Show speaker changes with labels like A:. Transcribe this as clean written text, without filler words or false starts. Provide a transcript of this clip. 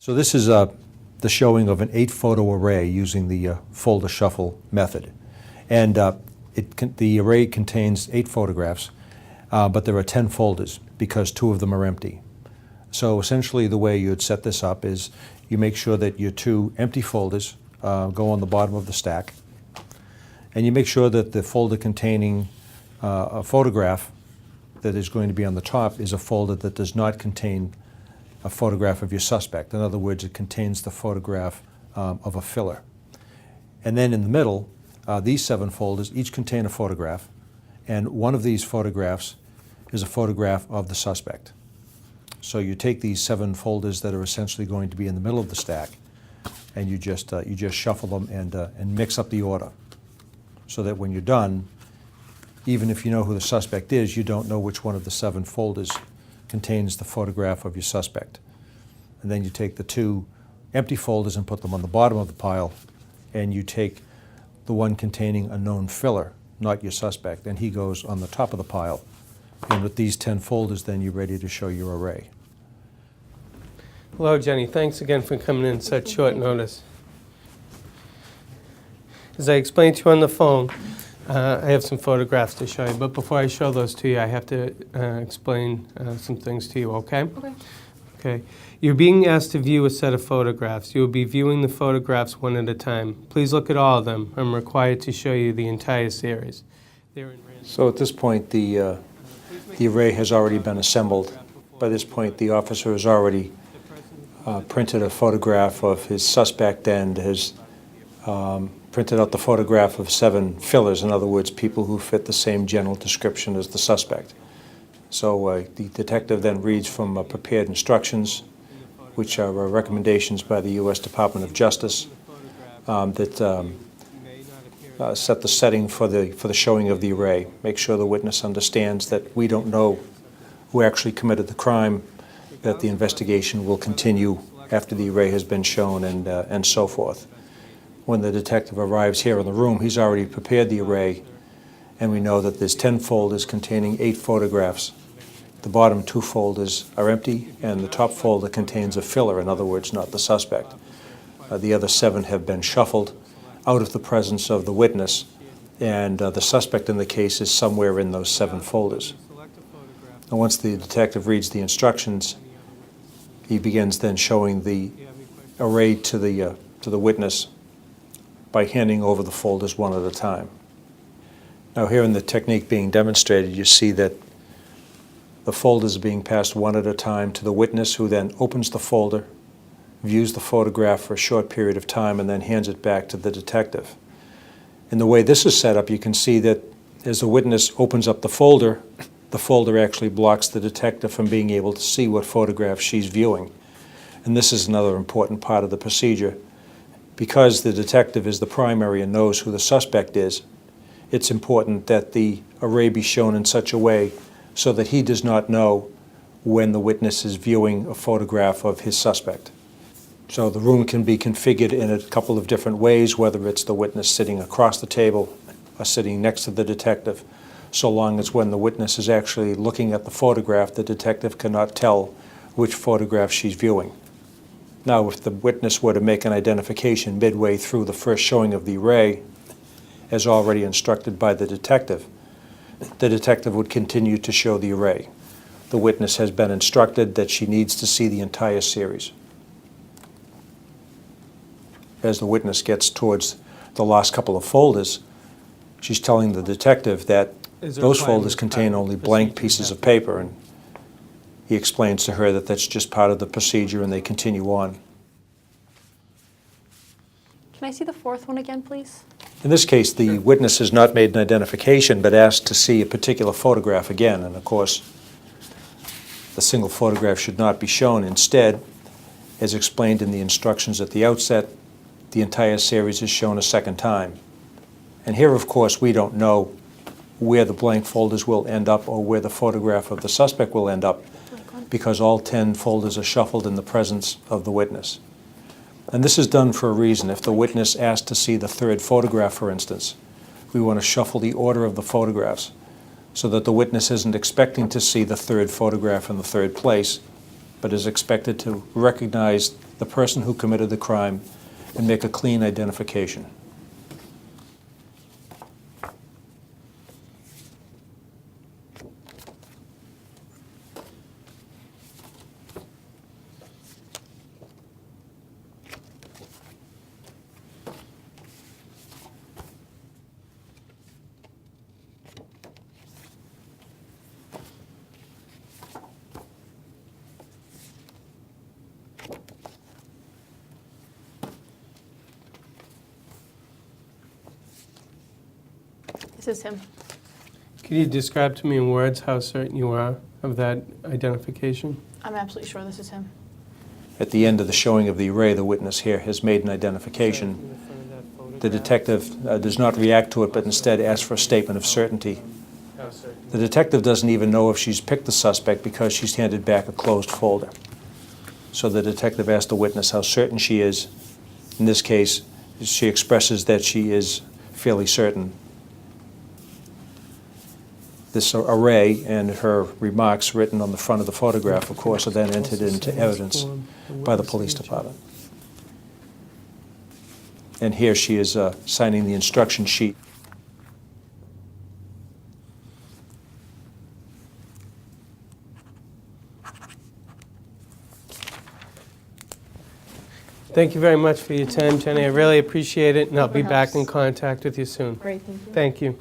A: So this is the showing of an 8-photo array using the folder shuffle method. And the array contains 8 photographs, but there are 10 folders because 2 of them are empty. So essentially the way you'd set this up is you make sure that your 2 empty folders go on the bottom of the stack, and you make sure that the folder containing a photograph that is going to be on the top is a folder that does not contain a photograph of your suspect. In other words, it contains the photograph of a filler. And then in the middle, these 7 folders each contain a photograph, and one of these photographs is a photograph of the suspect. So you take these 7 folders that are essentially going to be in the middle of the stack, and you just shuffle them and mix up the order, so that when you're done, even if you know who the suspect is, you don't know which one of the 7 folders contains the photograph of your suspect. And then you take the 2 empty folders and put them on the bottom of the pile, and you take the one containing a known filler, not your suspect, and he goes on the top of the pile. And with these 10 folders, then you're ready to show your array.
B: Hello, Jenny. Thanks again for coming in such short notice. As I explained to you on the phone, I have some photographs to show you, but before I show those to you, I have to explain some things to you, okay?
C: Okay.
B: Okay. You're being asked to view a set of photographs. You will be viewing the photographs one at a time. Please look at all of them. I'm required to show you the entire series.
A: So at this point, the array has already been assembled. By this point, the officer has already printed a photograph of his suspect and has printed out the photograph of 7 fillers, in other words, people who fit the same general description as the suspect. So the detective then reads from prepared instructions, which are recommendations by the U.S. Department of Justice that set the setting for the showing of the array. Make sure the witness understands that we don't know who actually committed the crime, that the investigation will continue after the array has been shown, and so forth. When the detective arrives here in the room, he's already prepared the array, and we know that there's 10 folders containing 8 photographs. The bottom 2 folders are empty, and the top folder contains a filler, in other words, not the suspect. The other 7 have been shuffled out of the presence of the witness, and the suspect in the case is somewhere in those 7 folders. And once the detective reads the instructions, he begins then showing the array to the witness by handing over the folders one at a time. Now here in the technique being demonstrated, you see that the folders are being passed one at a time to the witness, who then opens the folder, views the photograph for a short period of time, and then hands it back to the detective. In the way this is set up, you can see that as the witness opens up the folder actually blocks the detective from being able to see what photograph she's viewing. And this is another important part of the procedure. Because the detective is the primary and knows who the suspect is, it's important that the array be shown in such a way so that he does not know when the witness is viewing a photograph of his suspect. So the room can be configured in a couple of different ways, whether it's the witness sitting across the table or sitting next to the detective, so long as when the witness is actually looking at the photograph, the detective cannot tell which photograph she's viewing. Now, if the witness were to make an identification midway through the first showing of the array, as already instructed by the detective would continue to show the array. The witness has been instructed that she needs to see the entire series. As the witness gets towards the last couple of folders, she's telling the detective that those folders contain only blank pieces of paper, and he explains to her that that's just part of the procedure, and they continue on.
C: Can I see the 4th one again, please?
A: In this case, the witness has not made an identification, but asked to see a particular photograph again. And of course, the single photograph should not be shown. Instead, as explained in the instructions at the outset, the entire series is shown a second time. And here, of course, we don't know where the blank folders will end up or where the photograph of the suspect will end up, because all 10 folders are shuffled in the presence of the witness. And this is done for a reason. If the witness asks to see the 3rd photograph, for instance, we want to shuffle the order of the photographs so that the witness isn't expecting to see the 3rd photograph in the 3rd place, but is expected to recognize the person who committed the crime and make a clean identification.
C: This is him.
B: Could you describe to me in words how certain you are of that identification?
C: I'm absolutely sure this is him.
A: At the end of the showing of the array, the witness here has made an identification. The detective does not react to it, but instead asks for a statement of certainty.
B: How certain?
A: The detective doesn't even know if she's picked the suspect because she's handed back a closed folder. So the detective asks the witness how certain she is. In this case, she expresses that she is fairly certain. This array and her remarks written on the front of the photograph, of course, are then entered into evidence by the police department. And here she is signing the instruction sheet.
B: Thank you very much for your time, Jenny. I really appreciate it, and I'll be
C: Never
B: back
C: helps.
B: in contact with you soon.
C: Great, thank you.
B: Thank you.